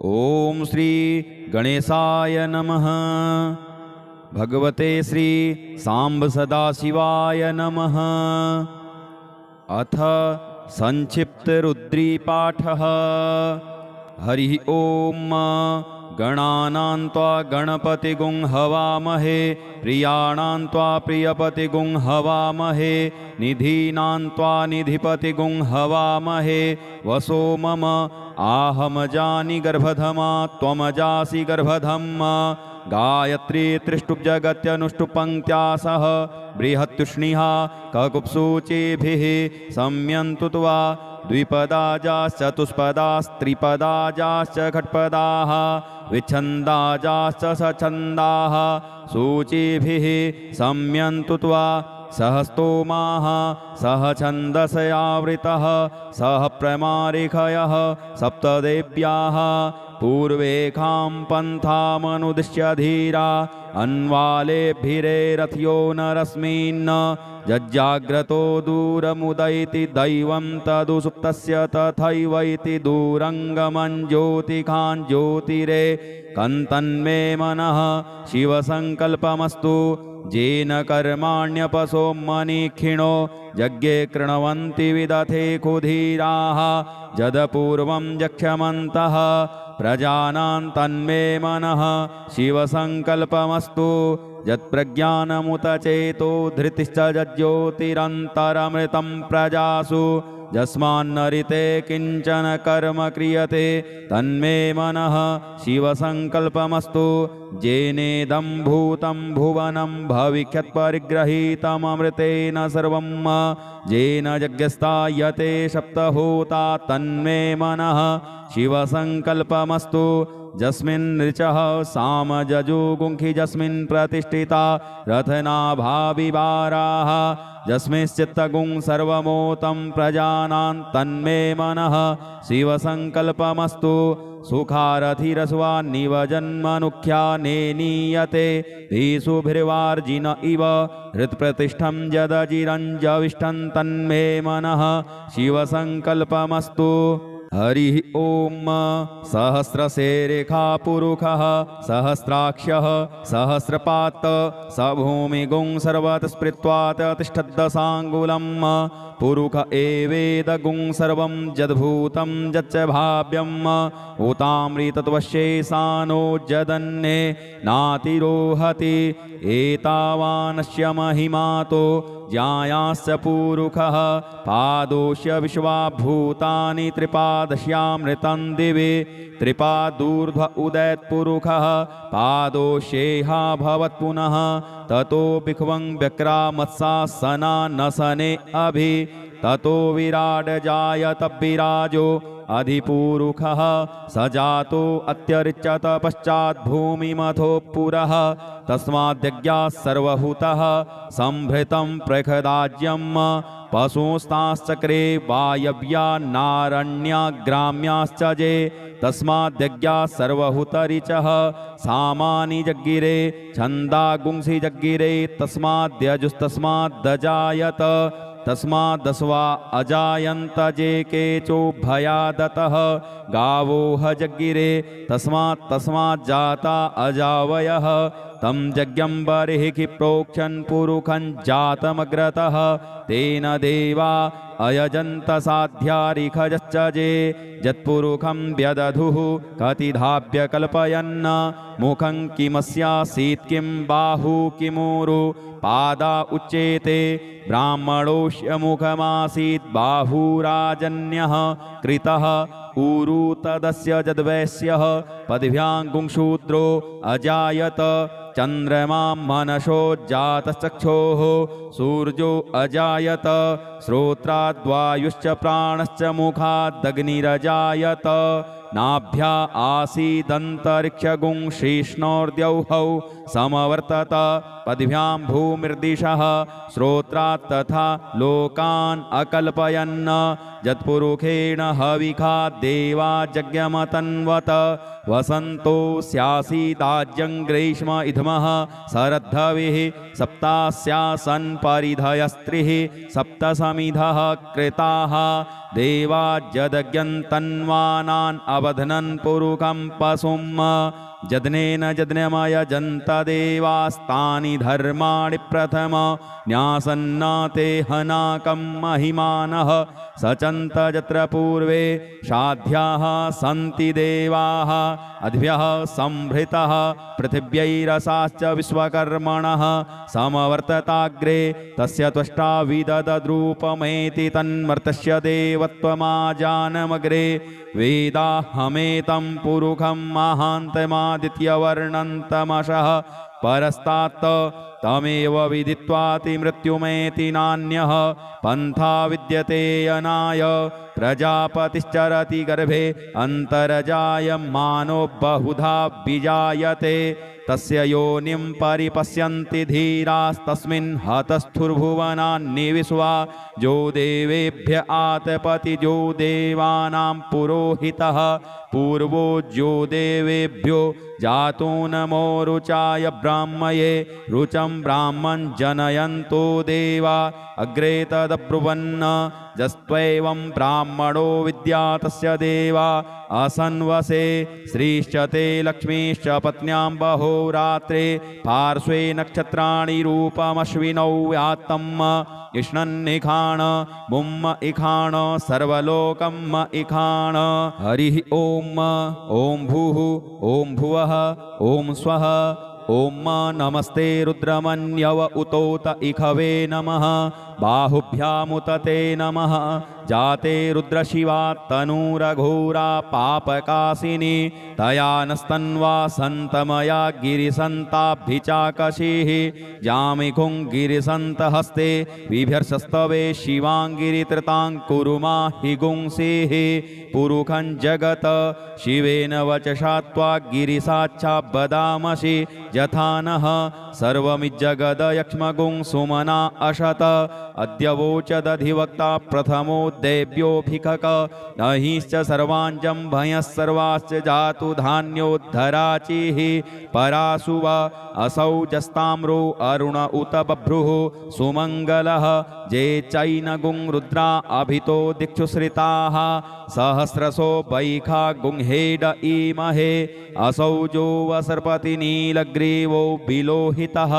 ओम श्री गणेशाय नमः। भगवते श्री सांब सदाशिवाय नमः। अथ संक्षिप्त रुद्री पाठः। हरि ओम। गणानां त्वा गणपतिगुं हवामहे, प्रियाणां त्वा प्रियपतिगुं हवामहे, निधीनां त्वा निधिपतिगुं हवामहे। वसो मम आहमजानि गर्भधमा, त्वमजासि गर्भधम्मा। गायत्री त्रिष्टुप्जगत्यनुष्टुपङ्क्त्या सह बृहत्तुष्णिहा ककुप्सूचिभिः सम्यन्तु त्वा द्विपदाजाश्चतुष्पदास्त्रिपदाजाश्च खट्पदाः विच्छन्दाजाश्च सछन्दाः सूचिभिः सम्यन्तु त्वा सहस्तोमाः सह छन्दसयावृतः सह प्रमारिखयः सप्तदेव्याः पूर्वेखां पन्थामनुदिश्य धीरा अन्वालेभिरेरथ्यो नरस्मिन् जज्जाग्रतो दूरमुदयति दैवं तदुसुप्तस्य तथैवैति दूरङ्गमं ज्योतिखां ज्योतिरे कन्तन्मे मनः शिवसङ्कल्पमस्तु जेन कर्माण्यपसो मनीक्षिणो यज्ञे कृण्वन्ति विदथे कुधीराः जदपूर्वं यक्षमन्तः प्रजानां तन्मे मनः शिवसङ्कल्पमस्तु यत्प्रज्ञानमुत चेतो धृतिश्च यज्ज्योतिरन्तरमृतं प्रजासु यस्मान्नरिते किञ्चन कर्म क्रियते तन्मे मनः शिवसङ्कल्पमस्तु जेनेदं भूतं भुवनं भविष्यत्परिगृहीतममृतेन सर्वं जेन यज्ञस्थायते सप्तहोता तन्मे मनः शिवसङ्कल्पमस्तु यस्मिन् ऋचः सामजजुगुंखि यस्मिन् प्रतिष्ठिता रथनाभाविवाराः यस्मिंश्चित्तगुं सर्वमोतं प्रजानां तन्मे मनः शिवसङ्कल्पमस्तु सुखारथिरस्वान्निव जन्मनुख्या नेनीयते भीषुभिर्वार्जिन इव हृत्प्रतिष्ठं यदजिरञ्जविष्ठं तन्मे मनः शिवसङ्कल्पमस्तु। हरि ओम। सहस्रशेरेखा पुरुषः सहस्राक्षः सहस्रपात् स भूमिगुं सर्वतस्पृत्वात् तिष्ठद्दशाङ्गुलं पुरुष एवेदगुं सर्वं यद्भूतं यच्च भाव्यं उतामृतत्वशेषानो यदन्ये नातिरोहति एतावानस्य महिमातो ज्यायाश्च पुरुषः पादोष्य विश्वाभूतानि त्रिपादश्यामृतं दिवि त्रिपादूर्ध्व उदयत्पुरुषः पादोष्येहा भवत्पुनः ततो बिख्वं व्यक्रामत्सासना नसने अभि ततो विराड जायत विराजो अधिपुरुषः स जातो अत्यरिच्यत पश्चात् भूमिमथो पुरः तस्माद्यज्ञाः सर्वभूतः संभृतं प्रखदाज्यं पशुस्ताश्चक्रे वायव्या नारण्या ग्राम्याश्च जे तस्माद्यज्ञाः सर्वभूतरिचः सामानि जग्गिरे छन्दागुंसि जग्गिरे तस्माद्यजुस्तस्माद्दजायत तस्मादस्वा अजायन्त जे केचोभयादतः गावोह जग्गिरे तस्मात् जाता अजावयः तं यज्ञं बर्हिः प्रोक्षन् पुरुषं जातमग्रतः तेन देवा अयजन्त साध्यारिखजश्च जे यत्पुरुषं व्यदधुः कतिधाभ्य कल्पयन् मुखं किमस्यासीत् किं बाहु किमूरु पादा उच्येते ब्राह्मणोऽस्य मुखमासीत् बाहुराजन्यः कृतः ऊरु तदस्य यद्वैश्यः पद्भ्याङ्गुंशूद्रो अजायत चन्द्रमा मनसो जातश्चक्षोः सूर्यो अजायत श्रोत्राद्वायुश्च प्राणश्च मुखादग्निरजायत नाभ्या आसीदन्तरिक्षगुं श्रीष्णोर्द्यौहौ समवर्तत पद्भ्यां भूमिर्दिशः श्रोत्रात् तथा लोकान् अकल्पयन् यत्पुरुषेण हविखा देवा यज्ञमतन्वत वसन्तो स्यासीदाज्यं ग्रीष्म इधमः शरद्धविः सप्तास्यासन् परिधयस्त्रिः सप्तसमिधः कृताः देवा यदज्ञन्तन्वानान् नावधनन् पुरुखं पशुम् जदनेन जदनमयजन्त देवास्तानि धर्माणि प्रथम न्यासन्न ते हनाकं महिमानः सचन्त यत्र पूर्वे साध्याः सन्ति देवाः अद्भ्यः संभृतः पृथिव्यैरसाश्च विश्वकर्मणः समवर्तताग्रे तस्य त्वष्टा विददद्रूपमेति तन्मर्तस्य देवत्वमाजानमग्रे वेदाहमेतं पुरुखं महान्तमादित्यवर्णन्तमशः परस्तात् तमेव विदित्वाति मृत्युमेति नान्यः पन्था विद्यते अनाय प्रजापतिश्चरति गर्भे अन्तर्जायमानो बहुधा विजायते तस्य योनिं परिपश्यन्ति धीरास्तस्मिन् हतस्थुर्भुवनानि विश्वा जो देवेभ्य आतपति जो देवानां पुरोहितः पूर्वो जो देवेभ्यो जातो नमो रुचाय ब्राह्मये रुचं ब्राह्मं जनयन्तो देवा अग्रे तदब्रुवन् जस्त्वैवं ब्राह्मणो विद्या तस्य देवा असन्वसे श्रीश्च ते लक्ष्मीश्च पत्न्यां बहोरात्रे पार्श्वे नक्षत्राणि रूपमश्विनौ व्यात्तम् इष्णन्निखाण मुम्म इखाण सर्वलोकम् इखाण हरिः ॐ भूः ॐ भुवः ॐ स्वः ॐ नमस्ते रुद्रमन्यव उतोत इखवे नमः बाहुभ्यामुत ते नमः जाते रुद्रशिवा तनूरघोरा पापकाशिनी तया नस्तन्वा सन्तमया गिरिसन्ताभिचाकशीः जामिखुं गिरिसन्तहस्ते बिभ्यर्षस्तवे शिवाङ्गिरित्रताङ्कुरुमा हि गुंसीः पुरुखं जगत शिवेन वचसा त्वा गिरिसाच्छा वदामसि यथा नः सर्वमिज्जगदयक्ष्मगुं सुमना अशत अद्य वोचदधिवक्ता प्रथमो देव्योऽभिखक अहिश्च सर्वाञ्जं भयः सर्वाश्च जातु धान्योद्धराचिः पराशुव असौ जस्ताम्रो अरुण उत बभ्रुः सुमङ्गलः जे चैनगुं रुद्रा अभितो दिक्षुश्रिताः सहस्रशो वैखा गुंहेड ईमहे असौ जो वसर्पति नीलग्रीवो विलोहितः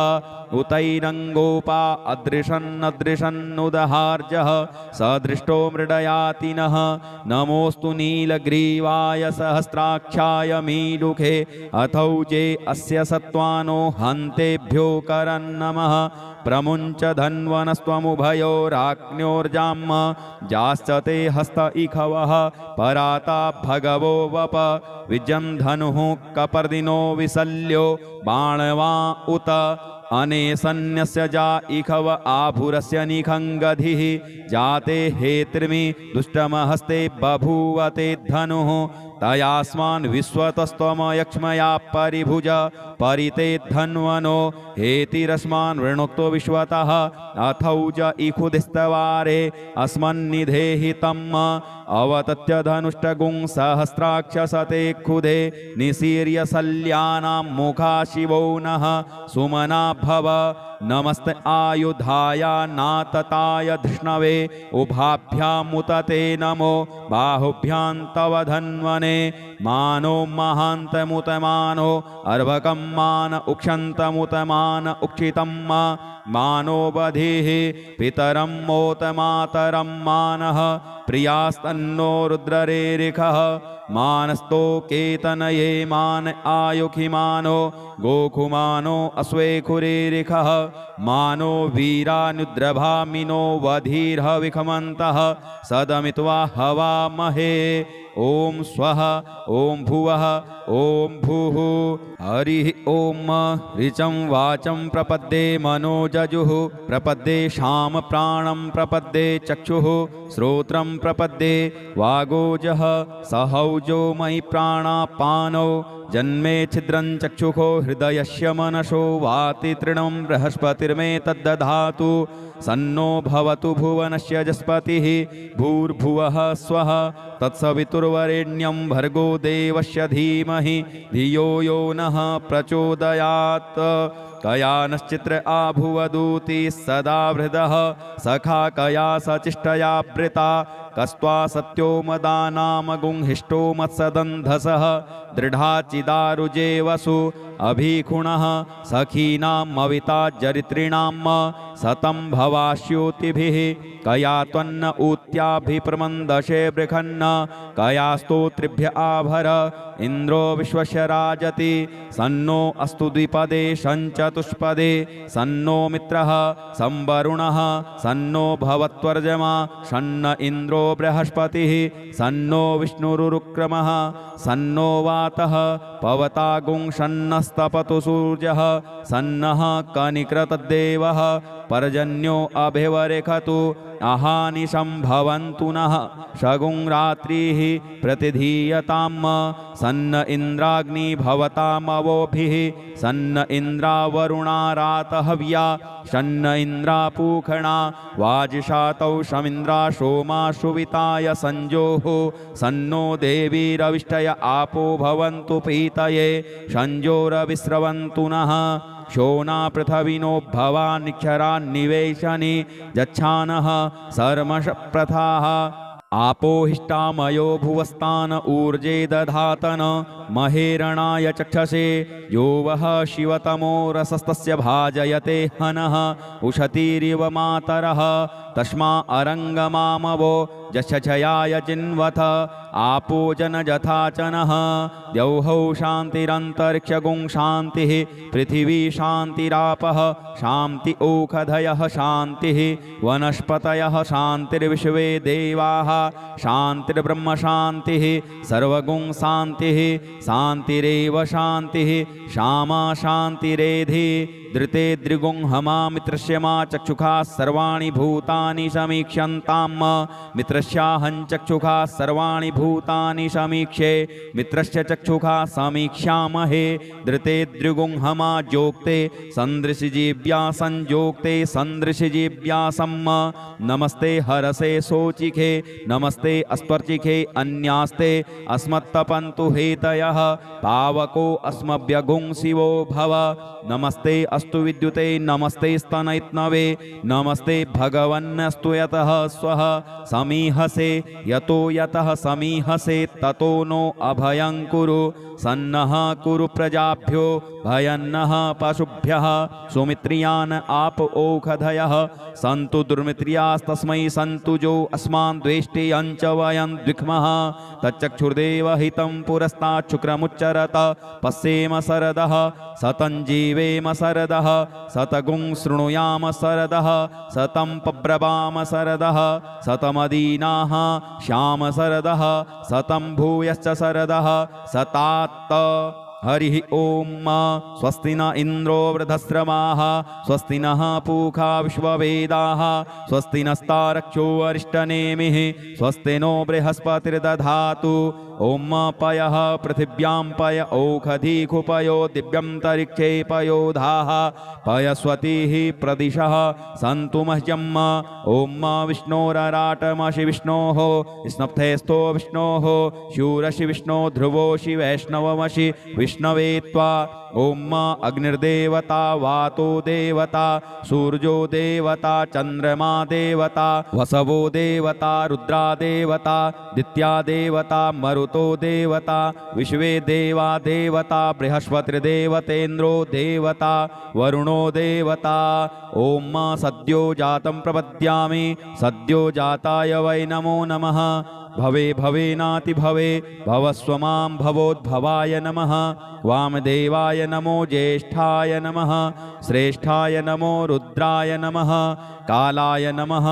उतैरङ्गोपा अदृशन्नदृशन्नुदहार्जः सदृष्टो मृडयातिनः नमोऽस्तु नीलग्रीवाय सहस्राक्षाय मीलुखे अथौजे अस्य सत्त्वानो हन्तेभ्यो करन्नमः प्रमुञ्च धन्वनस्त्वमुभयोराज्ञोर्जाम् जाश्च ते हस्त इखवः पराता भगवो वप विजं धनुः कपर्दिनो विशल्यो बाणवा उत अनेसन्यस्य जा इखव आभुरस्य निखङ्गधिः जाते हेत्रिमि दुष्टमहस्ते बभूवते धनुः तयास्मान् विश्वतस्त्वमयक्ष्मया परिभुज परिते धन्वनो हेतिरस्मान् वृणुक्तो विश्वतः अथौज इखुदिस्तवारे अस्मन्निधेहि तम् अवतत्य धनुष्टगुं सहस्राक्षसते खुदे निशीर्य शल्यानां मुखा शिवो नः सुमना भव नमस्ते आयुधाय नातताय धृष्णवे उभाभ्यामुतते नमो बाहुभ्यां तव धन्वने मानो महान्तमुतमानो अर्भकं मान उक्षन्तमुतमान उक्षितं मानो बधिः पितरं मोतमातरं मानः प्रियास्तन्नो रुद्ररेरिखः मानस्तो केतनये मान आयुखिमानो गोखुमानो अश्वेखुरेरिखः मानो वीरानुद्रभामिनो वधीर्ह विखमन्तः सदमित्वा हवामहे ॐ स्वः ॐ भुवः ॐ भूः हरिः ॐ ऋचं वाचं प्रपद्ये मनोजजुः प्रपद्ये शाम प्राणं प्रपद्ये चक्षुः श्रोत्रं प्रपद्ये वागोजः सहौजो मयि प्राणापानौ जन्मे छिद्रं चक्षुषो हृदयस्य मनसो वाति तृणं बृहस्पतिर्मे तद्दधातु सन्नो भवतु भुवनस्य जस्पतिः भूर्भुवः स्वः तत्सवितुर्वरेण्यं भर्गो देवस्य धीमहि धियो यो नः प्रचोदयात् कया नश्चित्र आभुवदूति सदा हृदः सखा कया सचिष्टया वृता कस्त्वा सत्यो मदानामगुंहिष्टो मत्सदन्धसः दृढाचिदारुजे वसु अभिखुणः सखीनामविता जरित्रीणां सतं भवास्योतिभिः कया त्वन्न ऊत्याभिप्रमन्दशे बृखन्न कया स्तोत्रिभ्य आभर इन्द्रो विश्वस्य राजति सन्नो अस्तु द्विपदे शञ्चतुष्पदे सन्नो मित्रः संवरुणः सन्नो भवत्वर्जमा शन्न इन्द्रो बृहस्पतिः सन्नो विष्णुरुक्रमः सन्नो वातः पवतागुं शन्नस्तपतु सूर्यः सन्नः कनिकृतदेवः पर्जन्यो अभिवरेखतु अहानिशं भवन्तु नः शगुं रात्रिः प्रतिधीयताम् सन्न इन्द्राग्नि भवतामवोभिः सन्न इन्द्रावरुणा रातहव्या शन्न इन्द्रापूखणा वाजिषातौ शमिन्द्रा सोमा सुविताय संजोः सन्नो देवीरविष्टय आपो भवन्तु पीतये संजोरविस्रवन्तु नः शोना पृथविनो भवानिक्षरान्निवेशने यच्छानः सर्मष प्रथाः आपोहिष्टामयो भुवस्तान ऊर्जे दधातन महेरणाय चक्षसे यो वः शिवतमो रसस्तस्य भाजयते हनः उषतीरिव मातरः तस्मा अरङ्गमामवो जशयाय चिन्वथ आपो जनजथाचनः द्यौहौ शान्तिरन्तरिक्षगुं शान्तिः पृथिवी शान्तिरापः शान्ति ओषधयः शान्तिः वनस्पतयः शान्तिर्विश्वे देवाः शान्तिर्ब्रह्म शान्तिः सर्वगुं शान्तिः शान्तिरेव शान्तिः श्यामा शान्तिरेधि धृते द्रिगुं हमा मित्रस्य मा चक्षुषा सर्वाणि भूतानि समीक्ष्यन्तां मित्रस्याहं चक्षुषा सर्वाणि भूतानि समीक्षे मित्रस्य चक्षुषा समीक्ष्यामहे धृते द्रिगुं हमा जोक्ते सन्दृशिजीव्या संजोक्ते सन्दृशिजीव्यासम् नमस्ते हरसे सोचिखे नमस्ते अस्पर्चिखे अन्यास्ते अस्मत्तपन्तु हेतयः पावको अस्मभ्यगुं शिवो भव नमस्ते अस्तु विद्युते नमस्ते स्तनैत्नवे नमस्ते भगवन्नस्तु यतः स्वः समीहसे यतो यतः समीहसे ततो नो अभयं कुरु सन्नः कुरु प्रजाभ्यो भयन्नः पशुभ्यः सुमित्रियान् आप ओषधयः सन्तु दुर्मित्रियास्तस्मै सन्तु जो अस्मान् द्वेष्टि अंच वयं द्विक्मः तच्चक्षुर्देव हितं पुरस्तात् शुक्रमुच्चरत पश्येम सरदः सतं जीवेम सरदः सतगुं शृणुयाम सरदः सतं पब्रवाम सरदः सतमदीनाः श्याम सरदः सतं भूयश्च सरदः सतात्त हरिः ओम स्वस्ति न इंद्रो वृधस्रवाः स्वस्ति नः पूषा विश्ववेदाः स्वस्ति नस्तारक्षो अरिष्टनेमिः स्वस्ति नो बृहस्पतिर्दधातु ओम पयः पृथिव्यां पय ओषधीकुपयो दिव्यन्तरिक्षे पयोधाः पयस्वतीः प्रदिशः सन्तु मह्यम् ओम विष्णोरराटमशि विष्णोः स्नप्थेस्थो विष्णोः शूरशि विष्णो ध्रुवोषि वैष्णवमशि विष्णवे त्वा ओम अग्निर्देवता वातो देवता सूर्यो देवता चंद्रमा देवता वसवो देवता रुद्रा देवता दित्या देवता मरुतो देवता विश्वे देवा देवता बृहस्पतिर्देवतेन्द्रो देवता वरुणो देवता ओम सद्यो जातं प्रपद्यामि सद्यो जाताय वै नमो नमः भवे भवेनाति भवे भवस्व मां भवोद्भवाय नमः वामदेवाय नमो ज्येष्ठाय नमः श्रेष्ठाय नमो रुद्राय नमः कालाय नमः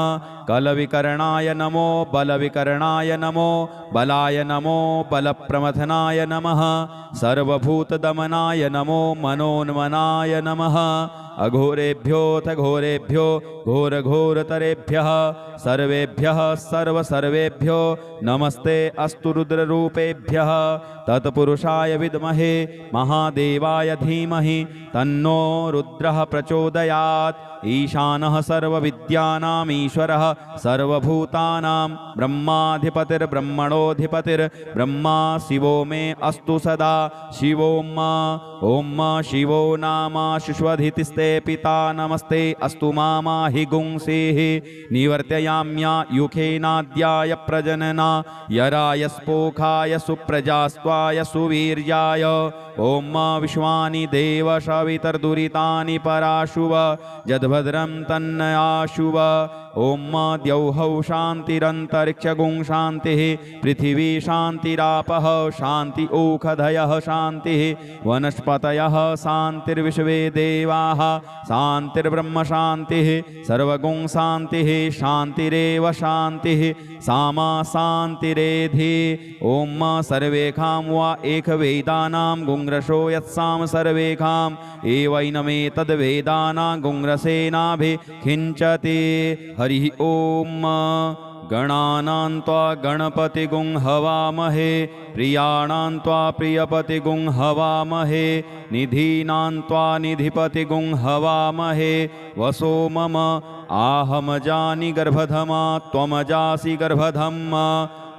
कलविकरणाय नमो बलविकरणाय नमो बलाय नमो बलप्रमथनाय नमः सर्वभूतदमनाय नमो मनोन्मनाय नमः अघोरेभ्योऽथ घोरेभ्यो घोरघोरतरेभ्यः सर्वेभ्यः सर्वसर्वेभ्यो नमस्ते अस्तु रुद्ररूपेभ्यः तत्पुरुषाय विद्महे महादेवाय धीमहि तन्नो रुद्रः प्रचोदयात् ईशानः सर्वविद्यानाम् ईश्वरः सर्वभूतानां ब्रह्माधिपतिर्ब्रह्मणोऽधिपतिर्ब्रह्मा शिवो मे अस्तु सदा शिवोम् ॐ शिवो नाम शुष्वधितिस्ते पिता नमस्ते अस्तु मामा हि गुंसेः निवर्तयाम्या युखेनाद्याय प्रजनना यराय स्पोखाय सुप्रजास्त्वाय सुवीर्याय ॐ विश्वानि देव सवितर्दुरितानि पराशुव यद्भद्रं तन्नयाशुव ॐ द्यौः शान्तिरन्तरिक्षगुं शान्तिः पृथिवी शान्तिरापः शान्ति ओषधयः शान्तिः वनस्पतयः शान्तिर्विश्वे देवाः शान्तिर्ब्रह्म शान्तिः सर्वगुं शान्तिः शान्तिरेव शान्तिः सामा शान्तिरेधि ॐ सर्वेखां वा एकवेदानां गुङ्रशो यत्साम सर्वेखाम् एवैनमेतद्वेदानां गुङ्रसेनाभिखिञ्चति हरिः ॐ गणानां त्वा गणपतिगुं हवामहे प्रियाणां त्वा प्रियपतिगुं हवामहे निधीनां त्वा निधिपतिगुं हवामहे वसो मम आहमजानि गर्भधमा त्वमजासि गर्भधम्मा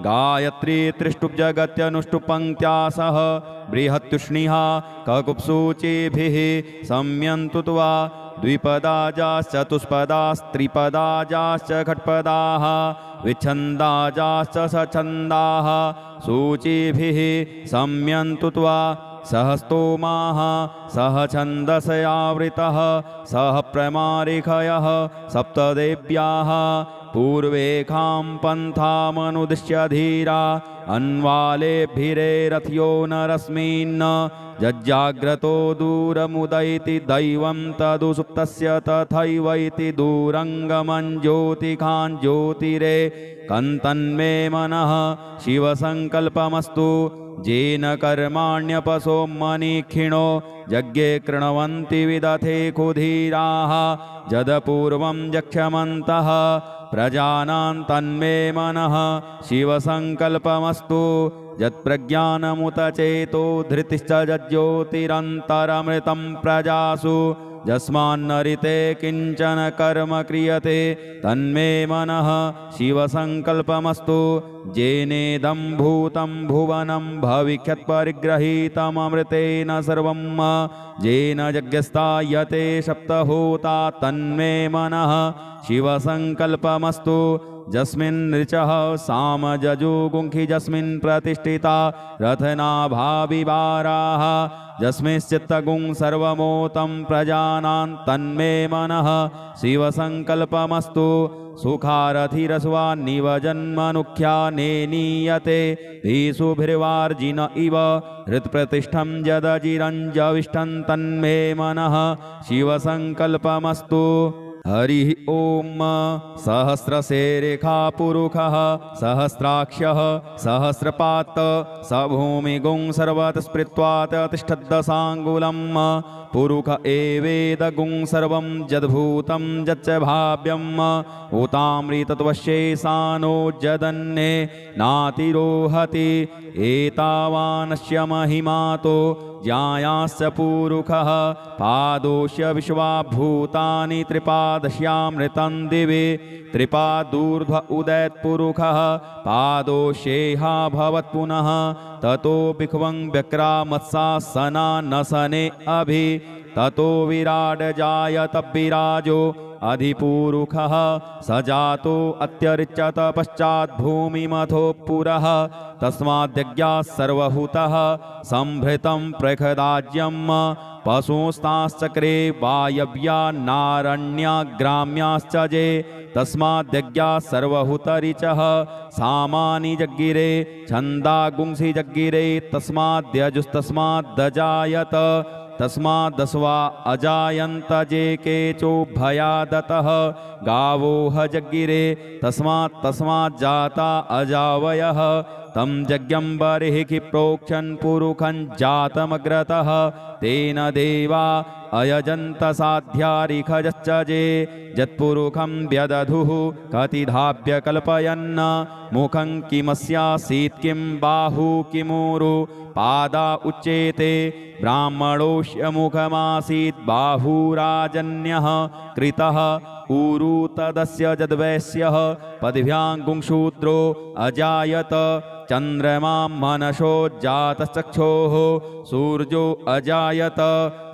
गायत्री त्रिष्टुप्जगत्यनुष्टुपङ्क्त्या सह बृहत्तुष्णिः ककुप्सूचिभिः सम्यन्तु त्वा द्विपदाजाश्चतुष्पदास्त्रिपदाजाश्च खट्पदाः विच्छन्दाजाश्च सछन्दाः सूचिभिः सम्यन्तु त्वा सहस्तोमाः सह छन्दसयावृतः सह प्रमारिखयः सप्तदेव्याः पूर्वेखां पन्थामनुदिश्य धीरा अन्वालेभिरेरथ्यो नरस्मिन् जज्जाग्रतो दूरमुदयति दैवं तदुसुप्तस्य तथैवैति दूरङ्गमं ज्योतिखां ज्योतिरे कन्तन्मे मनः शिवसङ्कल्पमस्तु येन कर्माण्यपसो मनीक्षिणो यज्ञे कृण्वन्ति विदथे कुधीराः यदपूर्वं यक्षमन्तः प्रजानां तन्मे मनः शिवसङ्कल्पमस्तु यत्प्रज्ञानमुत चेतो धृतिश्च यज्ज्योतिरन्तरमृतं प्रजासु यस्मान्नरिते किञ्चन कर्म क्रियते तन्मे मनः शिवसङ्कल्पमस्तु येनेदं भूतं भुवनं भविष्यत्परिगृहीतममृतेन सर्वं येन यज्ञस्तायते सप्तहोता तन्मे मनः शिवसङ्कल्पमस्तु यस्मिन् ऋचः सामजजुगुंखि यस्मिन् प्रतिष्ठिता रथनाभाविवाराः यस्मिंश्चित्तगुं सर्वमोतं प्रजानां तन्मे मनः शिवसङ्कल्पमस्तु सुखारथिरस्वान्निव जन्मनुख्या नेनीयते धीसुभिर्वार्जिन इव हृत्प्रतिष्ठं यदजिरञ्जविष्ठं तन्मे मनः शिवसङ्कल्पमस्तु हरिः ॐ सहस्रशेरेखा पुरुषः सहस्राक्षः सहस्रपात् स भूमिगुं सर्वतस्पृत्वात् तिष्ठद्दशाङ्गुलम् पुरुष एवेदगुं सर्वं यद्भूतं यच्च भाव्यम् उतामृतत्वशेषानो यदन्ये नातिरोहति एतावानस्य महिमातो ज्यायाश्च पुरुषः पादोष्य विश्वाभूतानि त्रिपादश्यामृतं दिवि त्रिपादूर्ध्व उदैत्पुरुषः पादोष्येहा भवत्पुनः ततो बिख्वं व्यक्रामत्सासना नसने अभि ततो विराड जायत विराजो अधिपुरुषः स जातो अत्यर्चत पश्चात् भूमिमथो पुरः तस्माद्यज्ञाः सर्वभूतः संभृतं प्रखदाज्यं पशुस्ताश्चक्रे वायव्या नारण्या ग्राम्याश्च जे तस्माद्यज्ञाः सर्वभूतरिचः सामानि जग्गिरे छन्दागुंसि जग्गिरे तस्माद्यजुस्तस्माद्दजायत तस्माद्दस्वा अजायन्त जे केचोभयादतः गावोह जग्गिरे तस्माज्जाता अजावयः तं यज्ञं बर्हिः प्रोक्षन् पुरुखं जातमग्रतः तेन देवा अयजन्तसाध्यारिखजश्च ये यत्पुरुखं व्यदधुः कतिधाभ्य कल्पयन् मुखं किमस्यासीत् किं बाहु किमूरु पादा उच्येते ब्राह्मणोऽस्य मुखमासीत् बाहुराजन्यः कृतः ऊरु तदस्य यद्वैश्यः पदभ्याङ्गुंशूद्रो अजायत चन्द्रमा मनसो जातश्चक्षोः सूर्यो अजायत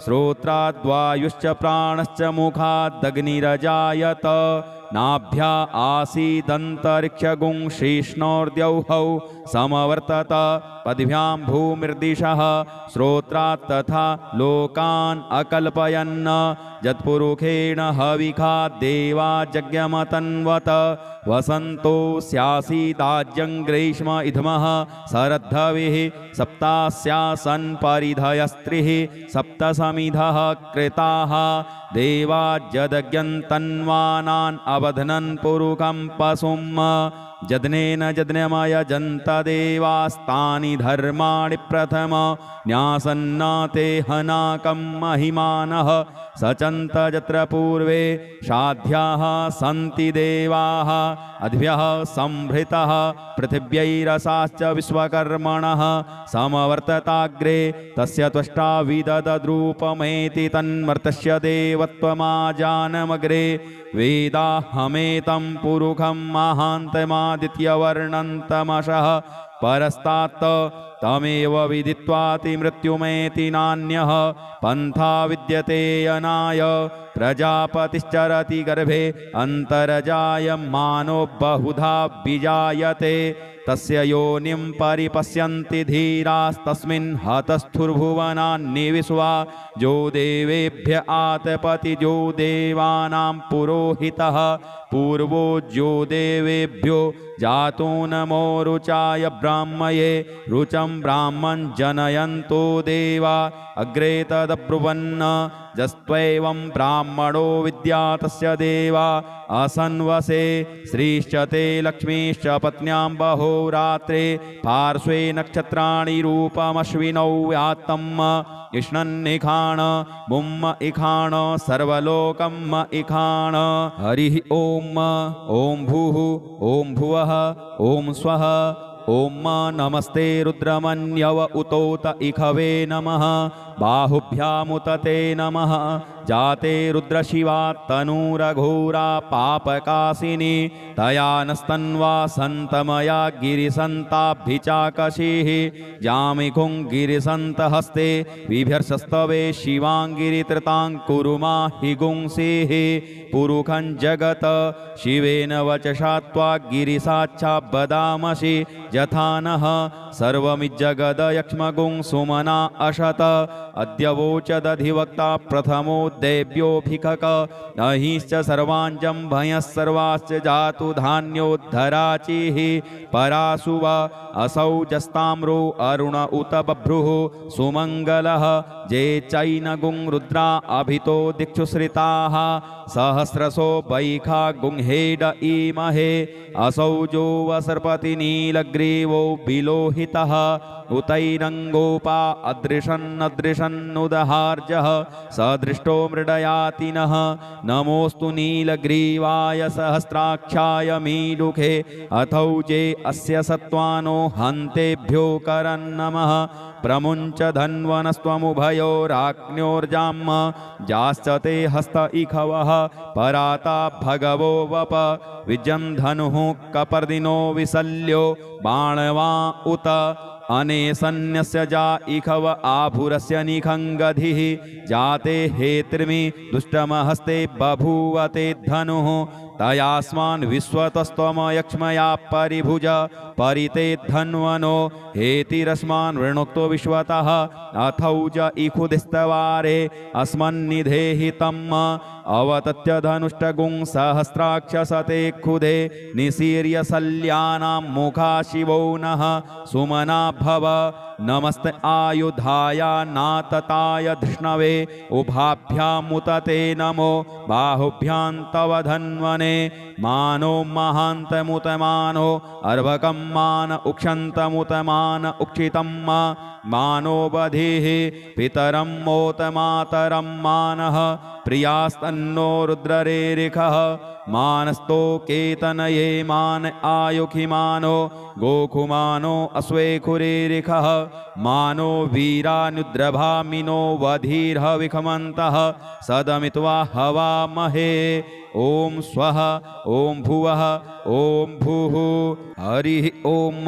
श्रोत्राद्वायुश्च प्राणश्च मुखादग्निरजायत नाभ्या आसीदन्तरिक्षगुं शेष्णोर्द्यौहौ समवर्तत पदभ्यां भूमिर्दिशः श्रोत्रात् तथा लोकान् अकल्पयन् यत्पुरुषेण हविखा देवा यज्ञमतन्वत वसन्तो स्यासीदाज्यं ग्रीष्म इधमः शरद्धविः सप्तास्यासन् परिधयस्त्रिः सप्तसमिधः कृताः देवा यदज्ञन्तन्वानान् अवध्नन् पुरुखं पशुं जदनेन जदनमयजन्त देवास्तानि धर्माणि प्रथम न्यासन्न ते हनाकं महिमानः सचन्त यत्र पूर्वे साध्याः सन्ति देवाः अद्भ्यः संभृतः पृथिव्यैरसाश्च विश्वकर्मणः समवर्तताग्रे तस्य त्वष्टा विददद्रूपमेति तन्मर्तस्य देवत्वमाजानमग्रे वेदाहमेतं पुरुखं महान्तमादित्यवर्णन्तमशः परस्तात् तमेव विदित्वाति मृत्युमेति नान्यः पन्था विद्यते अनाय प्रजापतिश्चरति गर्भे अन्तर्जायमानो बहुधा विजायते तस्य योनिं परिपश्यन्ति धीरास्तस्मिन् हतस्थुर्भुवनानि विश्वा जो देवेभ्य आतपति जो देवानां पुरोहितः पूर्वो जो देवेभ्यो जातो नमो रुचाय ब्राह्मये रुचं ब्राह्मं जनयन्तो देवा अग्रे तदब्रुवन् जस्त्वैवं ब्राह्मणो विद्या तस्य देवा असन्वसे श्रीश्च ते लक्ष्मीश्च पत्न्यां बहोरात्रे पार्श्वे नक्षत्राणि रूपमश्विनौ व्यात्तम् इष्णन्निखाण मुम्म इखाण सर्वलोकम् इखाण हरिः ॐ भूः ॐ भुवः ॐ स्वः ॐ नमस्ते रुद्रमन्यव उतोत इखवे नमः बाहुभ्यामुतते नमः जाते रुद्रशिवा तनूरघोरा पापकाशिनी तया नस्तन्वा सन्तमया गिरिसन्ताभिचाकशीः जामिखुं गिरिसन्तहस्ते बिभ्यर्षस्तवे शिवाङ्गिरितृताङ्कुरुमा हि गुंसीः पुरुखं जगत शिवेन वचसा त्वा गिरिसाच्छाबदामसि यथा नः सर्वमिज्जगदयक्ष्मगुं सुमना अशत अद्य वोचदधिवक्ता प्रथमो देव्योऽभिकक अहिश्च सर्वाञ्जं भयः सर्वाश्च जातु धान्योद्धराचिः परासुव असौ जस्ताम्रो अरुण उत बभ्रुः सुमङ्गलः जे चैनगुं रुद्रा अभितो दिक्षुश्रिताः सहस्रसो वैखा गुंहेड ईमहे असौ जो वसर्पति नीलग्रीवो विलोहितः उतैरङ्गोपा अदृशन्नदृशन्नुदहार्जः सदृष्टो मृडयातिनः नमोऽस्तु नीलग्रीवाय सहस्राक्षाय मीडुखे अथौजे अस्य सत्त्वानो हन्तेभ्यो करन्नमः प्रमुञ्च धन्वनस्त्वमुभयोराज्ञोर्जाम् जाश्च ते हस्त इखवः पराता भगवो वप विजं धनुः कपर्दिनो विशल्यो बाणवा उत अनेसन्यस्य जा इखव आभुरस्य निखङ्गधिः जाते हेत्रिमि दुष्टमहस्ते बभूवते धनुः तयास्मान् विश्वतस्त्वमयक्ष्मया परिभुज परिते धन्वनो हेतिरस्मान् वृणोक्तो विश्वतः अथौज इखुदिस्तवारे अस्मन्निधेहितम् अवतत्य धनुष्टगुं सहस्राक्षसते खुदे निशीर्य शल्यानां मुखा शिवो नः सुमना भव नमस्ते आयुधाय नातताय धृष्णवे उभाभ्यामुतते नमो बाहुभ्यां तव धन्वने मानो महान्तमुतमानो अर्भकं मान उक्षन्तमुतमान उक्षितं मानो बधिः पितरं मोतमातरं मानः प्रियास्तन्नो रुद्ररेरिखः मानस्तो केतनये मान आयुखिमानो गोकुमानो अस्वेखुरेरिखः मानो वीरानुद्रभामिनो वधीर्ह विखमन्तः सदमित्वा हवामहे ॐ स्वः ॐ भुवः ॐ भूः हरिः ॐ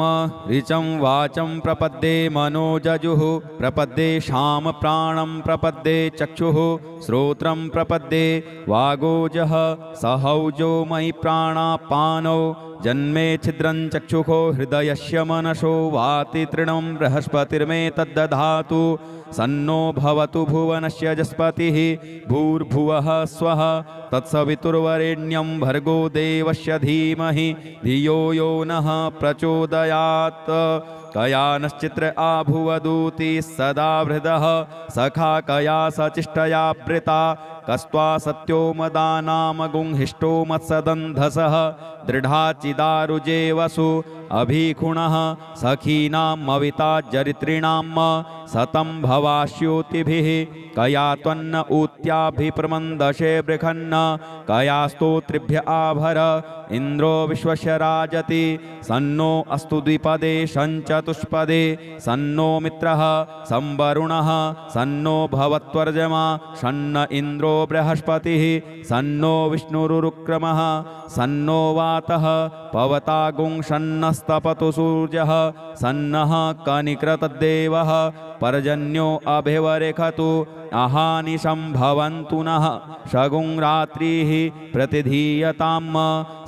ऋचं वाचं प्रपद्ये मनोजजुः प्रपद्ये शाम प्राणं प्रपद्ये चक्षुः श्रोत्रं प्रपद्ये वागोजः सहौजो मयि प्राणापानौ जन्मे छिद्रं चक्षुषो हृदयस्य मनसो वाति तृणं बृहस्पतिर्मे तद्दधातु सन्नो भवतु भुवनस्य जस्पतिः भूर्भुवः स्वः तत्सवितुर्वरेण्यं भर्गो देवस्य धीमहि धियो यो नः प्रचोदयात् कया नश्चित्र आभुवदूति सदा हृदः सखा कया सचिष्टया वृता कस्त्वा सत्यो मदानामगुंहिष्टो मत्सदन्धसः दृढाचिदारुजे वसु अभिखुणः सखीनामविता जरित्रीणां सतं भवास्योतिभिः कया त्वन्न ऊत्याभिप्रमन्दशे बृखन्न कया स्तोत्रिभ्य आभर इन्द्रो विश्वस्य राजति सन्नो अस्तु द्विपदे सञ्चतुष्पदे सन्नो मित्रः संवरुणः सन्नो भवत्वर्जमा सन्न इन्द्रो बृहस्पतिः सन्नो विष्णुरुक्रमः सन्नो वातः पवतागुं सन्नस्तपतु सूर्यः सन्नः कनिकृतदेवः पर्जन्यो अभिवरेखतु अहानिशं भवन्तु नः शगुं रात्रिः प्रतिधीयताम्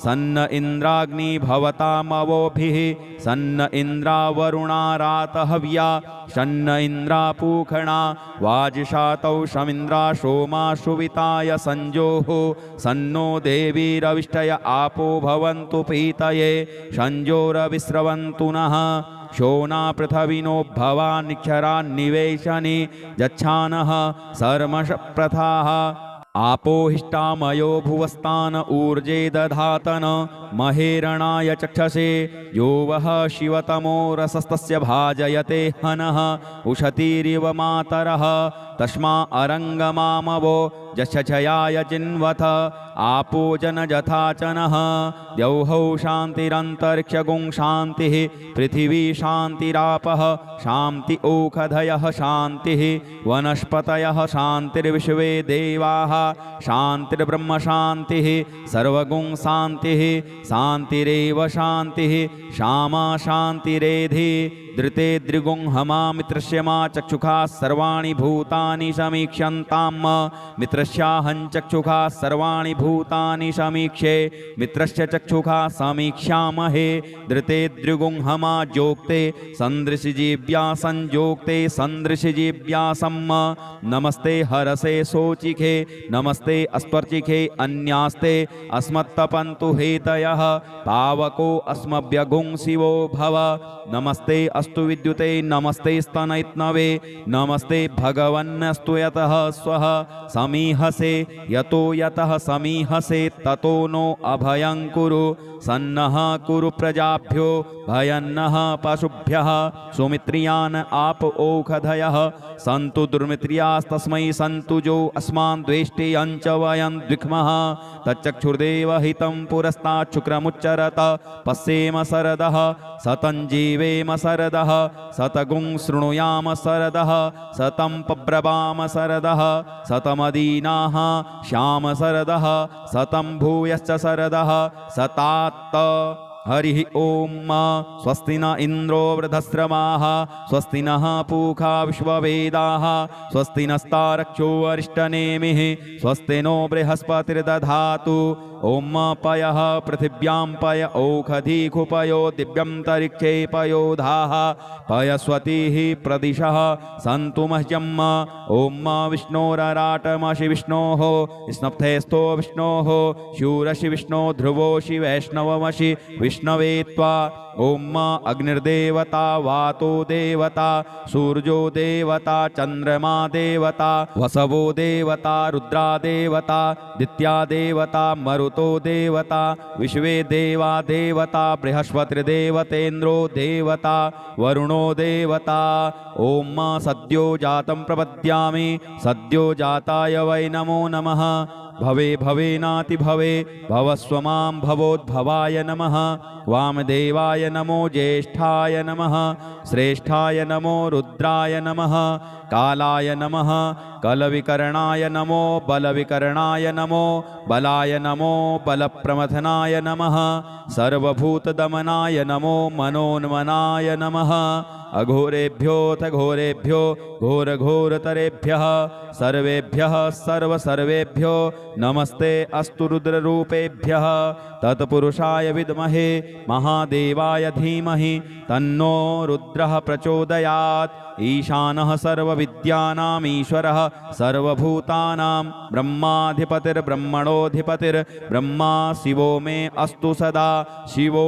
सन्न इन्द्राग्नि भवतामवोभिः सन्न इन्द्रावरुणा रातहव्या सन्न इन्द्रापूखणा वाजिषातौ शमिन्द्रा सोमा सुविताय संजोः सन्नो देवीरविष्टय आपो भवन्तु पीतये संजोरविस्रवन्तु नः शोना पृथविनो भवानिक्षरान्निवेशनि यच्छानः सर्मष प्रथाः आपोहिष्टामयो भुवस्तान ऊर्जे दधातन महेरणाय चक्षसे यो वः शिवतमो रसस्तस्य भाजयते हनः उशतीरिव मातरः तस्मा अरङ्गमामवो जशयाय जिन्वथ आपो जनजथाचनः द्यौहौ शान्तिरन्तरिक्षगुं शान्तिः पृथिवी शान्तिरापः शान्ति ओषधयः शान्तिः वनस्पतयः शान्तिर्विश्वे देवाः शान्तिर्ब्रह्म शान्तिः सर्वगुं शान्तिः शान्तिरेव शान्तिः श्यामा शान्तिरेधि धृते द्रिगुं हमा मित्रस्य मा चक्षुषा सर्वाणि भूतानि समीक्ष्यन्तां मित्रस्याहं चक्षुषा सर्वाणि भूतानि समीक्षे मित्रस्य चक्षुषा समीक्ष्यामहे धृते द्रिगुं हमा जोक्ते सन्दृशिजीव्या संजोक्ते सन्दृशिजीव्यासं नमस्ते हरसे सोचिखे नमस्ते अस्पर्चिखे अन्यास्ते अस्मत्तपन्तु हेतयः पावको अस्मभ्यगुं शिवो भव नमस्ते अस्तु विद्युते नमस्ते स्तनैत्नवे नमस्ते भगवन्नस्तु यतः स्वः समीहसे यतो यतः समीहसे ततो नो अभयं कुरु सन्नः कुरु प्रजाभ्यो भयन्नः पशुभ्यः सुमित्रियान् आप ओषधयः सन्तु दुर्मित्रियास्तस्मै सन्तु जो अस्मान् द्वेष्टियं च वयं द्विक्मः तच्चक्षुर्देवहितं पुरस्तात् शुक्रमुच्चरत पश्येम सरदः सतं जीवेम सरदः सतगुं शृणुयाम सरदः सतं पब्रवाम सरदः सतमदीनाः श्याम सरदः सतं भूयश्च सरदः सतात्त हरिः ॐ स्वस्ति न इन्द्रो वृधस्रवाः स्वस्ति नः पूषा विश्ववेदाः स्वस्ति नस्तारक्षो अरिष्टनेमिः स्वस्ति नो बृहस्पतिर्दधातु ॐ पयः पृथिव्यां पय ओषधीकुपयो दिव्यन्तरिक्षे पयोधाः पयस्वतीः प्रदिशः सन्तु मह्यम् ॐ विष्णोरराटमशि विष्णोः स्नप्थेस्थो विष्णोः शूरशि विष्णो ध्रुवोषि वैष्णवमशि विष्णवे त्वा ॐ अग्निर्देवता वातो देवता सूर्यो देवता चन्द्रमा देवता वसवो देवता रुद्रा देवता दित्या देवता मरुत् मारुतो देवता विश्वे देवा देवता बृहस्पतिर्देवतेन्द्रो देवता वरुणो देवता ॐ सद्यो जातं प्रपद्यामि सद्यो जाताय वै नमो नमः भवे भवेनाति भवे भवस्व मां भवोद्भवाय नमः वामदेवाय नमो ज्येष्ठाय नमः श्रेष्ठाय नमो रुद्राय नमः कालाय नमः कलविकरणाय नमो बलविकरणाय नमो बलाय नमो बलप्रमथनाय नमः सर्वभूतदमनाय नमो मनोन्मनाय नमः अघोरेभ्योऽथ घोरेभ्यो घोरघोरतरेभ्यः सर्वेभ्यः सर्वसर्वेभ्यो नमस्ते अस्तु रुद्ररूपेभ्यः तत्पुरुषाय विद्महे महादेवाय धीमहि तन्नो रुद्रः प्रचोदयात् ईशानः सर्वविद्यानाम् ईश्वरः सर्वभूतानां ब्रह्माधिपतिर्ब्रह्मणोऽधिपतिर्ब्रह्मा शिवो मे अस्तु सदा शिवो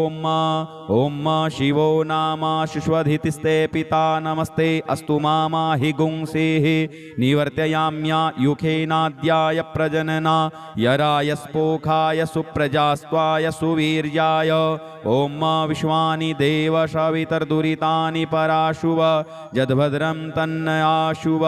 ॐ शिवो नामाशुष्वधितिस्ते पिता नमस्ते अस्तु मामाहि गुंसेः निवर्तयाम्या युखेनाद्याय प्रजनना यराय स्पोखाय सुप्रजास्त्वाय सुवीर्याय ॐ विश्वानि देव सवितर्दुरितानि पराशुव यद्भद्रं तन्नयाशुव